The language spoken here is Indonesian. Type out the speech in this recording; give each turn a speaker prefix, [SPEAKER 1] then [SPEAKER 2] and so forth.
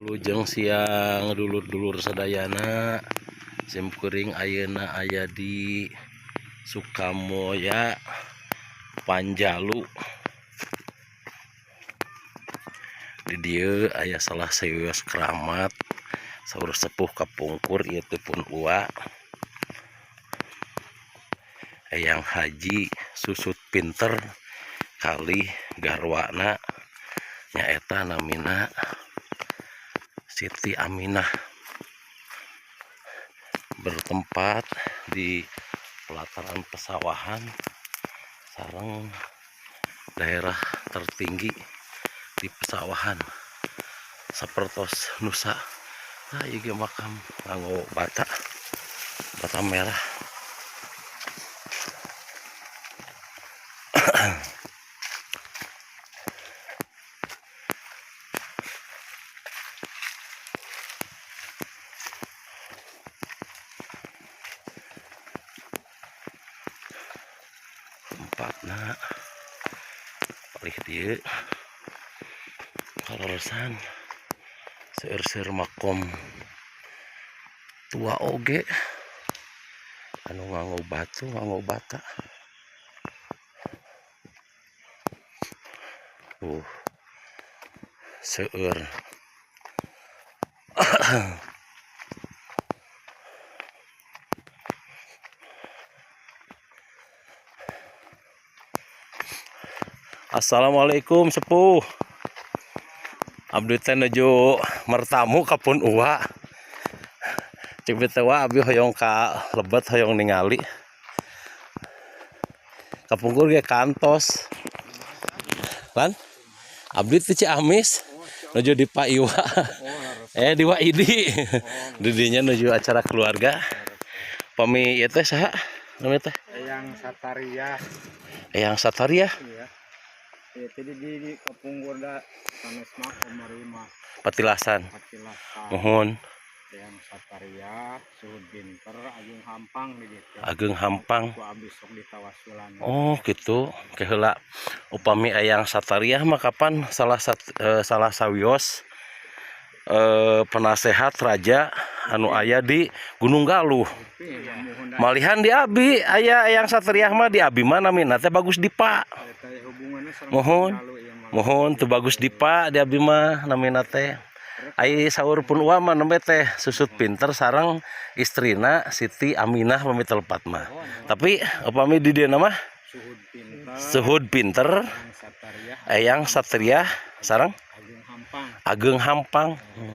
[SPEAKER 1] Lujeng siang dulur-dulur sadayana simkuring ayeuna aya di Sukamoya Panjalu. Di dieu aya salah sawios keramat saur sepuh kapungkur ieu teh pun ua Eyang Haji Susut Pinter kali garwana nyaeta namina Siti Aminah, bertempat di pelataran pesawahan sareng daerah tertinggi di pesawahan sapertos Nusa. Nah, ieu makam nganggo bata merah. Tempatna palih dieu kalorosan seueur-seueur makom tua oge anu nganggo batu nganggo bata. Seueur Assalamualaikum sepuh. Abdi teh nuju mertamu ka pun uwa. Cik beuteung abdi hoyong ka lebet hoyong ningali. Kapungkur ge kantos. Lan abdi teh Ciamis nuju di Pak Iwa. Di Waidi. Didinya nuju acara keluarga. Pami ieu teh saha namanya teh?
[SPEAKER 2] Eyang Sataria.
[SPEAKER 1] Eyang Sataria.
[SPEAKER 2] Iya. Itu di Kapungkur da sanes makom marima.
[SPEAKER 1] Patilasan.
[SPEAKER 2] Patilasan.
[SPEAKER 1] Mohon.
[SPEAKER 2] Eyang Sataria, Suhud Pinter, Agung Hampang di ditu.
[SPEAKER 1] Agung Hampang.
[SPEAKER 2] Ku abdi sok ditawasulan.
[SPEAKER 1] Oh gitu. Keheula upami Eyang Sataria mah kapan salah sawios penasehat raja anu aya di Gunung Galuh. Malihan di abi aya Eyang Sataria mah di abi mah namina teh bagus dipa. Mohon teu bagus dipa di abi mah namina teh. Ai saur pun ua mah nembe teh Susut Pinter sareng istrina Siti Aminah pami telepat mah. Tapi upami di dieu mah Suhud Pinter, Eyang Sataria sareng Agung Hampang.